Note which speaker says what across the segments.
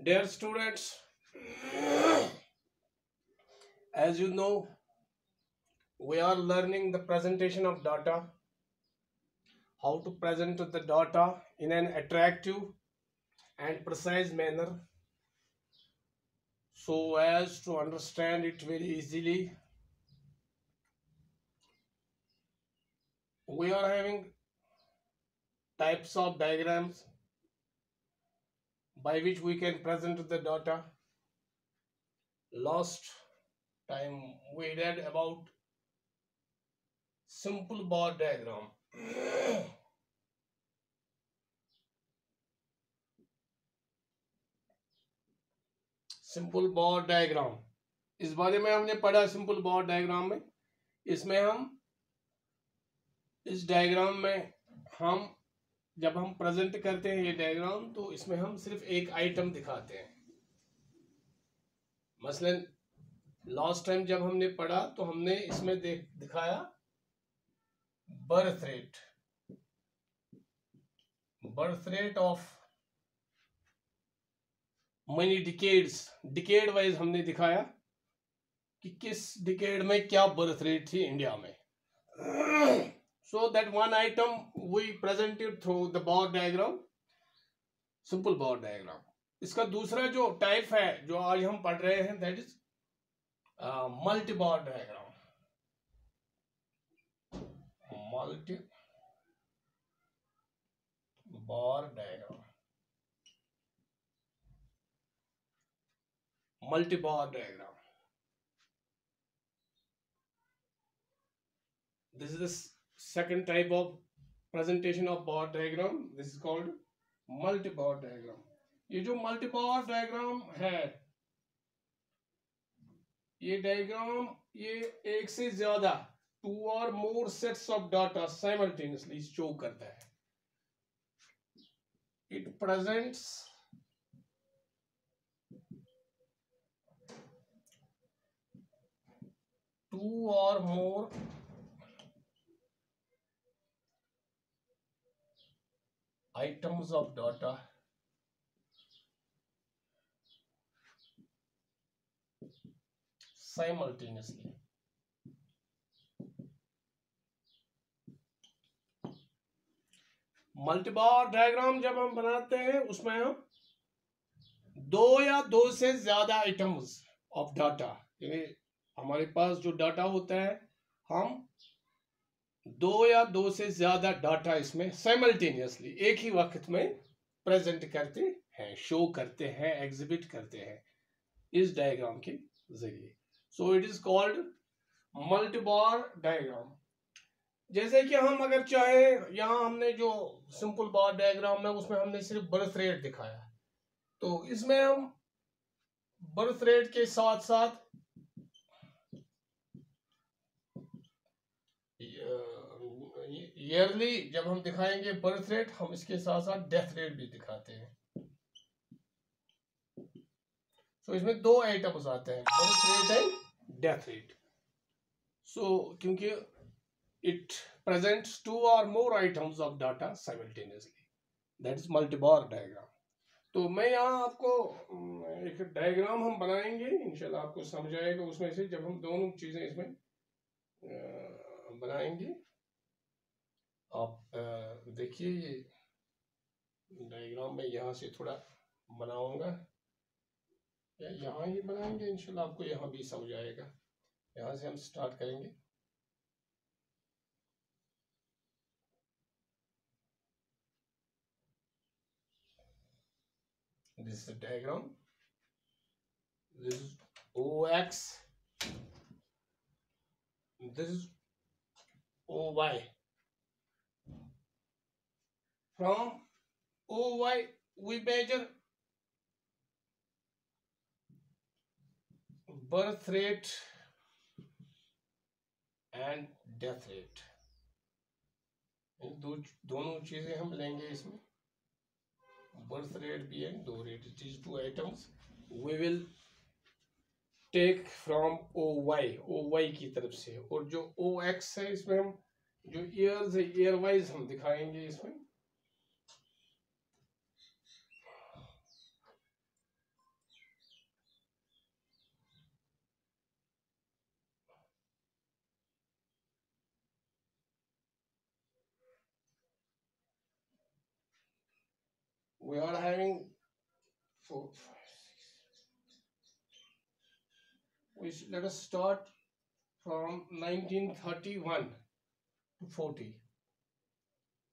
Speaker 1: Dear students, as you know, we are learning the presentation of data, how to present the data in an attractive and precise manner so as to understand it very easily. We are having types of diagrams by which we can present the data. Last time we read about simple bar diagram. Simple bar diagram, इस बारे में हमने पढ़ा। Simple bar diagram में इसमें हम इस diagram में हम जब हम प्रेजेंट करते हैं ये डायग्राम, तो इसमें हम सिर्फ एक आइटम दिखाते हैं। मसलन लास्ट टाइम जब हमने पढ़ा तो हमने इसमें दिखाया birth rate of money decades, decade wise हमने दिखाया कि किस डिकेड में क्या बर्थ रेट थी इंडिया में। So that one item we presented through the bar diagram, simple bar diagram. इसका दूसरा जो टाइप है जो आज हम पढ़ रहे हैं, that is multi bar diagram. Multi bar diagram, multi bar diagram. This is the second type of presentation of bar diagram. This is called multi bar diagram. ये जो मल्टी बार डायग्राम है, ये डायग्राम ये एक से ज्यादा 2 or more sets of data simultaneously show करता है। It presents two or more items of data simultaneously। Multi bar diagram जब हम बनाते हैं उसमें हम 2 या 2 से ज्यादा आइटम्स ऑफ डाटा, यानी हमारे पास जो डाटा होता है हम 2 या 2 से ज्यादा डाटा इसमें साइमल्टेनियसली एक ही वक्त में प्रेजेंट करते हैं, शो करते हैं, एग्जिबिट करते हैं इस डायग्राम के जरिए। So it is called multi bar diagram. जैसे कि हम अगर चाहे, यहाँ हमने जो सिंपल बार डायग्राम है उसमें हमने सिर्फ बर्थ रेट दिखाया, तो इसमें हम बर्थ रेट के साथ साथ ईयरली जब हम दिखाएंगे बर्थ रेट, हम इसके साथ साथ डेथ रेट भी दिखाते हैं। तो इसमें 2 आइटम्स आते हैं, birth rate and death rate. So क्योंकि it presents 2 or more items of data simultaneously, that is multi-bar diagram। तो मैं यहाँ आपको एक डायग्राम हम बनाएंगे, इंशाल्लाह आपको समझ आएगा उसमें से जब हम दोनों चीजें इसमें बनाएंगे। आप देखिए ये डायग्राम में यहाँ से थोड़ा बनाऊंगा, या यहाँ ही बनाएंगे, इंशाल्लाह आपको यहाँ भी समझ आएगा। यहाँ से हम स्टार्ट करेंगे। This is the diagram. This is OX. This is OY. From OY we measure birth rate and death rate, दोनों चीजें हम लेंगे इसमें, बर्थ रेट भी है, दो rate, it is two items we will take from O Y की तरफ से, और जो ओ एक्स है इसमें हम जो ईयर्स है ईयर वाइज हम दिखाएंगे इसमें। We are having 4, 5, 6. Let us start from 1931 to 40.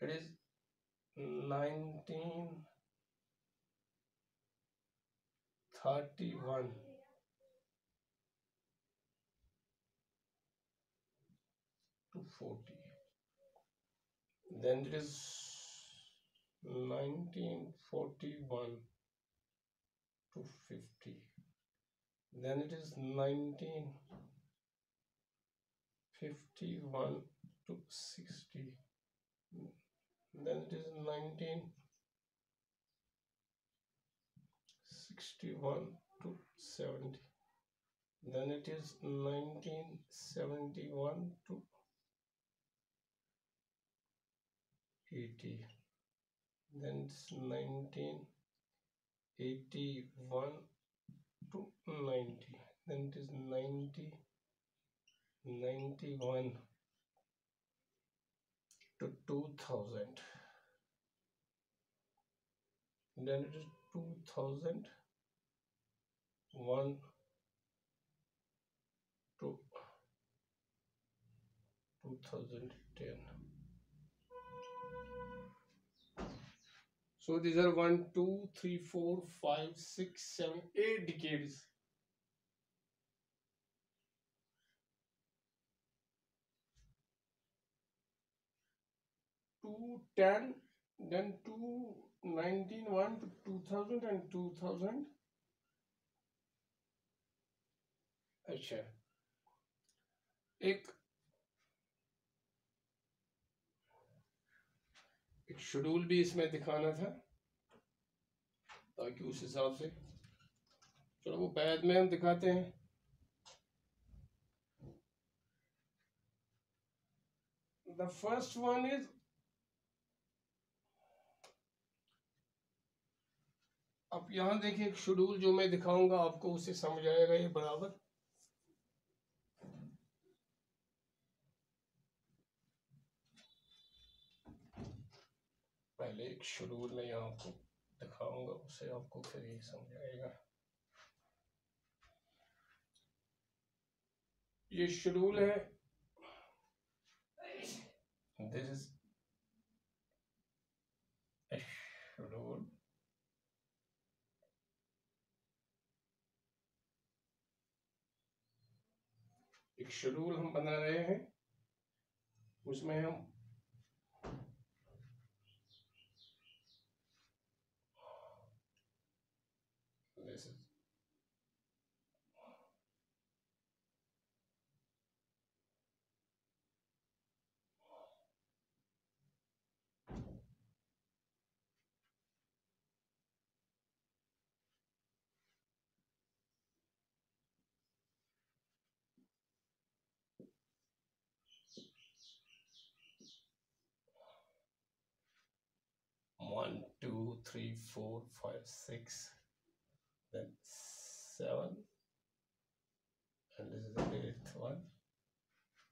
Speaker 1: It is 1931 to 40. Then it is 1941 to 50. Then it is 1951 to 60. Then it is 1961 to 70. Then it is 1971 to 80. Then it's 1981 to 90. Then it is 91 to 2000. Then it is 2001 to 2010. So these are 1, 2, 3, 4, 5, 6, 7, 8 decades. Two 10, then 1991 to 2000 and 2000. अच्छा, एक schedule भी इसमें दिखाना था ताकि उस हिसाब से, चलो वो बाद में हम दिखाते हैं। The first one is अब यहां देखिए एक शेड्यूल जो मैं दिखाऊंगा आपको उससे समझ आएगा ये बराबर। पहले एक शेड्यूल में यहाँ आपको दिखाऊंगा उससे आपको फिर ये समझ आएगा। ये शेड्यूल है, दिस इज शेड्यूल। एक शेड्यूल हम बना रहे हैं, उसमें हम this is 1, 2, 3, 4, 5, 6, then 7, and this is the 8th one.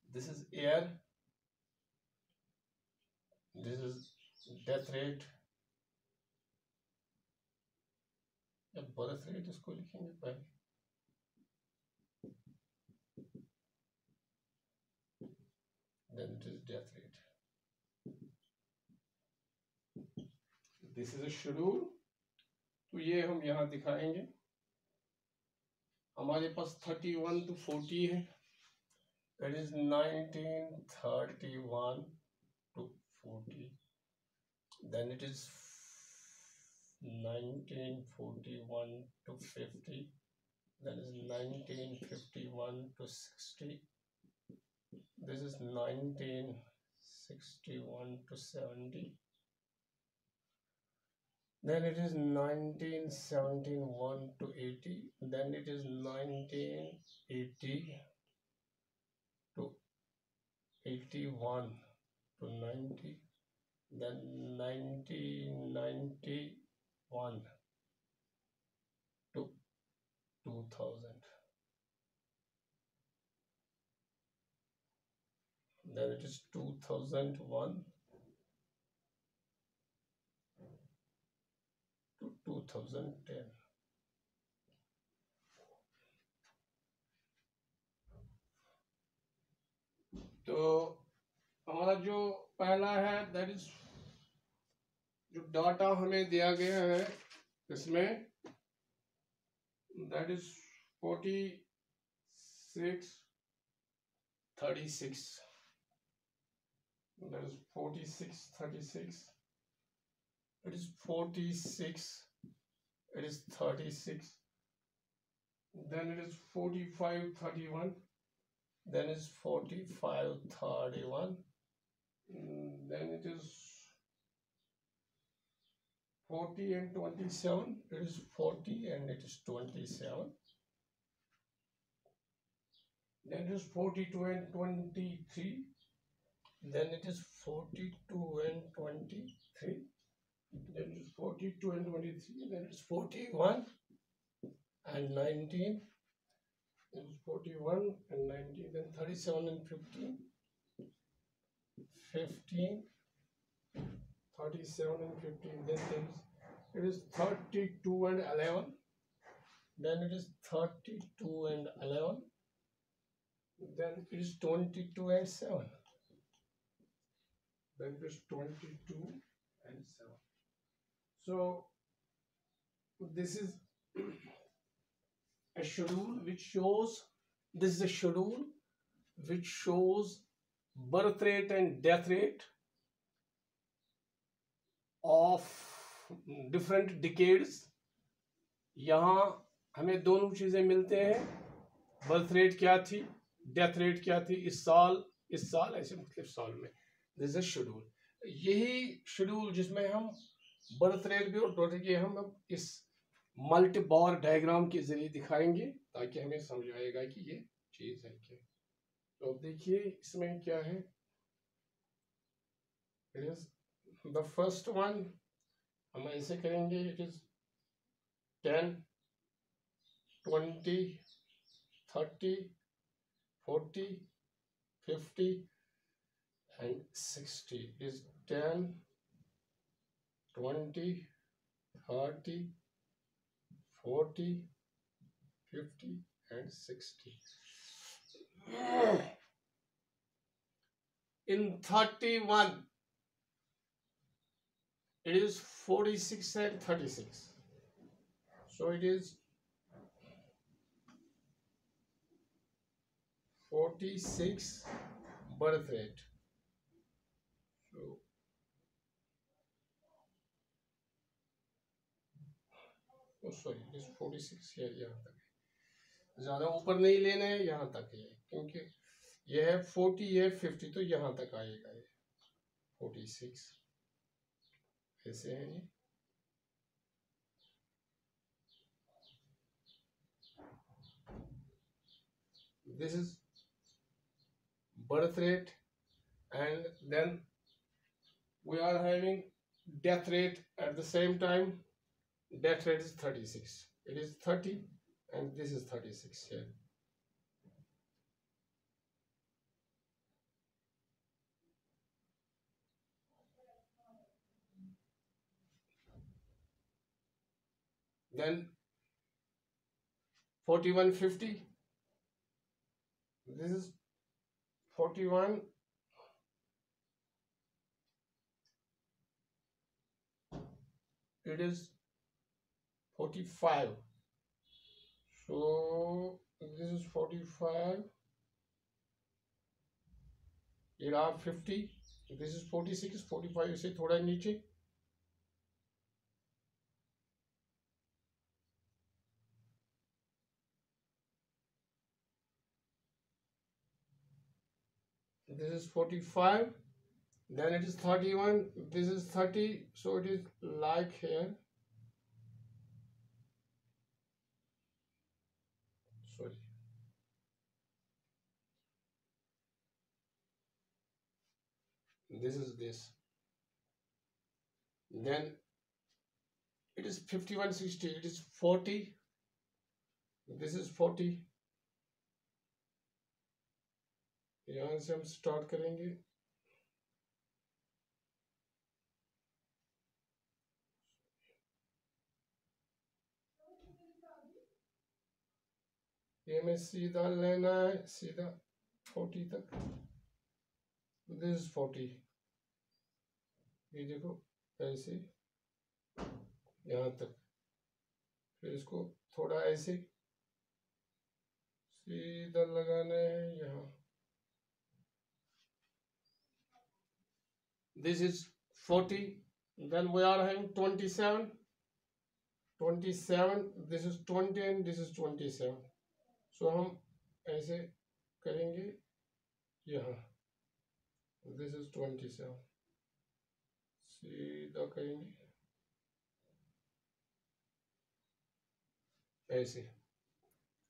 Speaker 1: This is air, this is death rate या बर्थ रेट इसको लिखेंगे पहले, then it is death rate. This is a schedule, तो ये हम यहाँ दिखाएंगे। हमारे पास 31 to 40 है, that is 1931 to 40. Then it is 1941 to 50. that is 1951 to 60. This is 1961 to 70. Then it is 1971 to 80. Then it is 1980 to 81 to 90. Then 1991 to 2000. Then it is 2001 to 2010. तो हमारा जो पहला है दैट इज जो data हमें दिया गया है इसमें that is 4636. That is 4636. It is 46. It is 36. Then it is 4531. Then is 4531. Then it is 40 and 27. It is 40 and it is 27. Then it is 42 and 23. Then it is 42 and 23. Then it is 42 and 23. Then it is 41 and 19. It is 41 and 19. Then 37 and 15. 15. 37 and 15. Then it is 32 and 11. Then it is 32 and 11. Then it is 22 and 7. Then it is 22 and 7. So this is a schedule which shows, this is a schedule which shows birth rate and death rate of different decades. यहाँ हमें दोनों चीजें मिलते हैं, birth rate क्या थी, death rate क्या थी, इस साल ऐसे मुख्तलिफ साल में. This is schedule. यही शेड्यूल जिसमें हम बर्थ रेट भी और डेथ रेट हम अब इस मल्टी बार डायग्राम के जरिए दिखाएंगे ताकि हमें समझ आएगा कि ये चीज है क्या. तो अब देखिए इसमें क्या है. It is the first one, हम ऐसे करेंगे. It is 10, 20, 30, 40, 50 and 60. Is 10, 20, 30, 40, 50 and 60. In 31 it is 46 and 36. So it is 46 birth rate. So sorry it is 46 है. यहाँ तक है, ज्यादा ऊपर नहीं लेना है, यहाँ तक है क्योंकि यह है 40 है 50 तो यहाँ तक आएगा ये 46 ऐसे है. ये this is birth rate and then we are having death rate at the same time. Death rate is 36. It is 30 and this is 36 here. Then 4150. This is 41. It is 45. So this is 45. Here are 50. This is 46. 45 से थोड़ा नीचे. this is 45, then it is 31, this is 30, so it is like here, sorry, this is this, then it is 51, 60, it is 40, this is 40, यहाँ से हम start करेंगे, ये में सीधा लेना है, सीधा 40 तक, दिस इज 40, ये देखो ऐसे यहाँ तक, फिर इसको थोड़ा ऐसे सीधा लगाना है यहाँ, this is 40, then we are having 27, this is 20 and this is 27, so हम ऐसे करेंगे यहाँ, this is 27, सीधा करेंगे ऐसे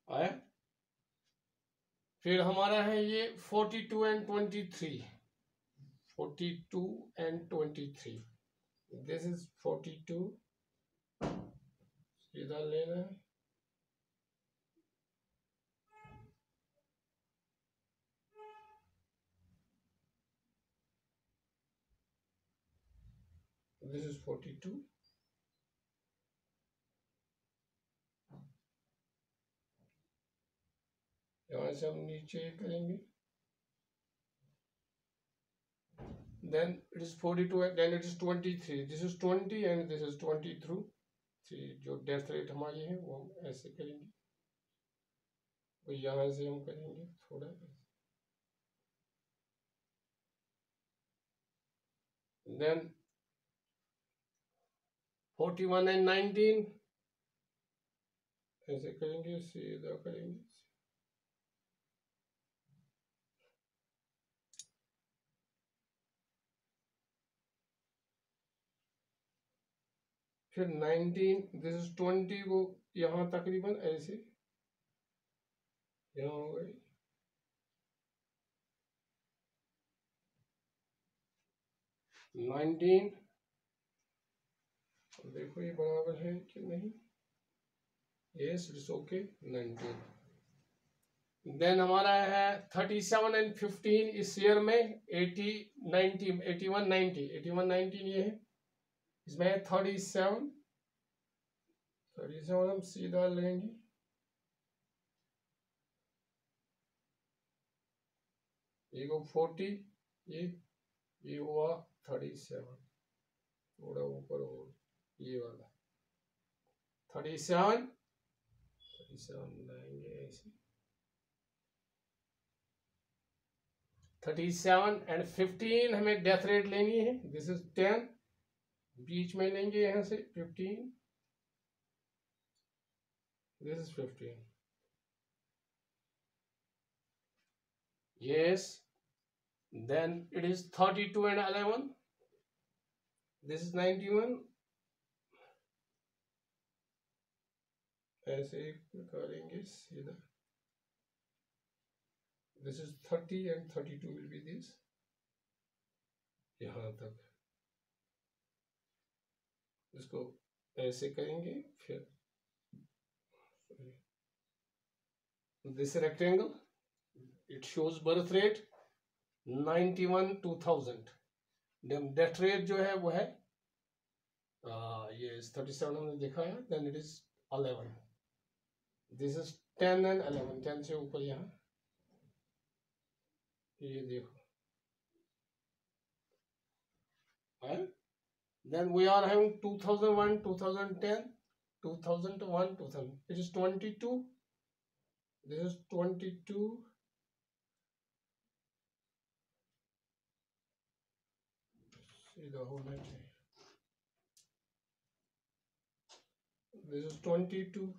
Speaker 1: आया, फिर हमारा है ये 42 and 23, 42 and 23, this is 42, सीधा लेना है, this is 42, यहाँ से हम नीचे करेंगे, then it is 42 and then it is 23, this is 20 and this is 23, जो डेथ रेट हमारी है वो हम ऐसे करेंगे, तो यहाँ से हम करेंगे थोड़ा, then 41 and 19 ऐसे करेंगे, सीधा करेंगे, फिर 19, दिस इज 20 को यहाँ तकरीबन ऐसे यहाँ हो गई, नाइनटीन, देखो ये बराबर है कि नहीं, यस इट्स ओके, 19, देन हमारा है 37 and 15 इस ईयर में 80 90 81 90 81 19 ये है, इसमें है 37 हम सीधा लेंगे, ये को 40, ये हुआ 37, थोड़ा ऊपर हो, ये वाला 37 लाएंगे ऐसे, 37 and 15 हमें डेथ रेट लेनी है, दिस इज 10, बीच में लेंगे यहाँ से 15, this is 15, yes, then it is 32 and 11, this is 91, ऐसे करेंगे सीधा, this is 30 and 32 will be this, यहाँ तक इसको ऐसे करेंगे, फिर this rectangle it shows birth rate 91 2000, then death rate जो है वो है ये 37 हमने देखा है, then it is 11, this is 10 and 11, 10 से ऊपर यहाँ ये देखो, then we are having 2001 2010 2001 2000, it is 22, this is 22, सीधा होना चाहिए, this is 22,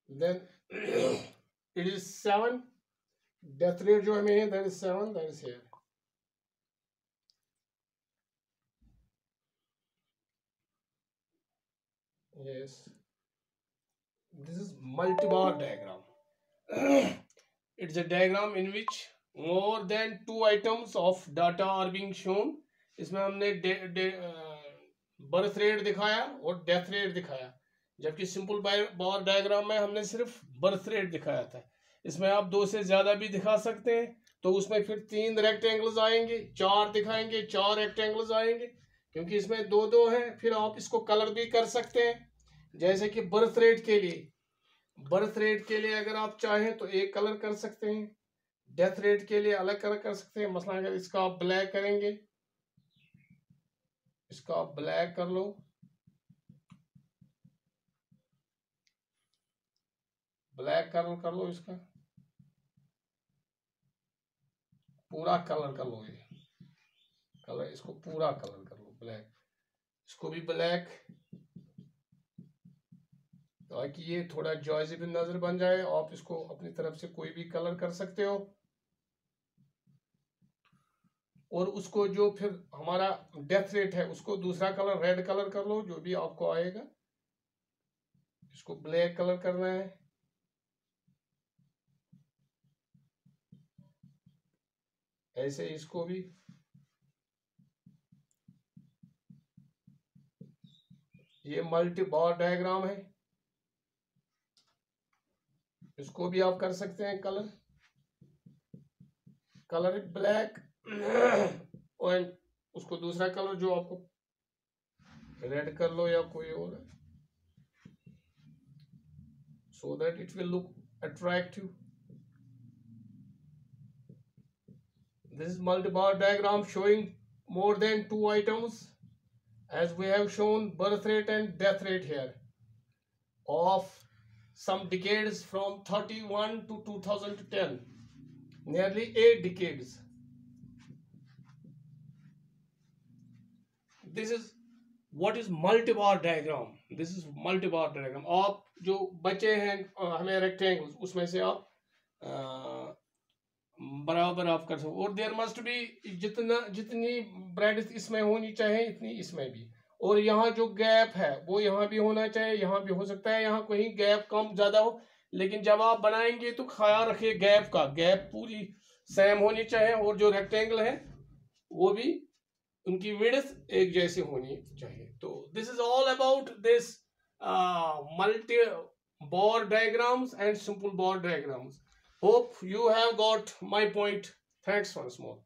Speaker 1: then it is 7, death rate जो हमें है that is 7, that is here. Yes, this is multi-bar diagram. It's a diagram in which more than 2 items of data are being shown. इसमें हमने birth rate दिखाया और death rate दिखाया, जबकि simple बार diagram में हमने सिर्फ बर्थ रेट दिखाया था. इसमें आप 2 से ज्यादा भी दिखा सकते हैं, तो उसमें फिर 3 रेक्टेंगल्स आएंगे, 4 दिखाएंगे, 4 रेक्टेंगल्स आएंगे, क्योंकि इसमें 2-2 है. फिर आप इसको कलर भी कर सकते हैं, जैसे कि बर्थ रेट के लिए अगर आप चाहें तो एक कलर कर सकते हैं, डेथ रेट के लिए अलग कलर कर सकते हैं. मसला अगर इसका आप ब्लैक करेंगे, इसका आप ब्लैक कर लो, ब्लैक कलर कर लो, इसका पूरा कलर कर लो, ये कलर इसको पूरा कलर कर लो ब्लैक, इसको भी ब्लैक, ताकि ये थोड़ा जॉयजी भी नजर बन जाए. आप इसको अपनी तरफ से कोई भी कलर कर सकते हो. और उसको जो फिर हमारा डेथ रेट है उसको दूसरा कलर रेड कलर कर लो, जो भी आपको आएगा. इसको ब्लैक कलर करना है. ऐसे इसको भी, ये मल्टी बार डायग्राम है, इसको भी आप कर सकते हैं कलर ब्लैक और उसको दूसरा कलर जो आपको रेड कर लो या कोई और, so that it will look attractive. This is multi-bar diagram showing more than 2 items, as we have shown birth rate and death rate here of some decades from 31 to 2010, nearly 8 decades. This is what is multi-bar diagram. This is multi-bar diagram. आप जो बचे हैं हमें rectangles, उसमें से आप बराबर आप कर सकते. और देयर मस्ट बी, जितनी ब्रेड इसमें होनी चाहिए इतनी इसमें भी. और यहाँ जो गैप है वो यहाँ भी होना चाहिए, यहाँ भी हो सकता है यहाँ कहीं गैप कम ज्यादा हो, लेकिन जब आप बनाएंगे तो ख्याल रखिए गैप का, गैप पूरी सेम होनी चाहिए. और जो रेक्टेंगल है वो भी उनकी विड्थ एक जैसी होनी चाहिए. तो this is all about this multi bar diagrams and simple bar diagrams. Hope you have got my point. Thanks once more.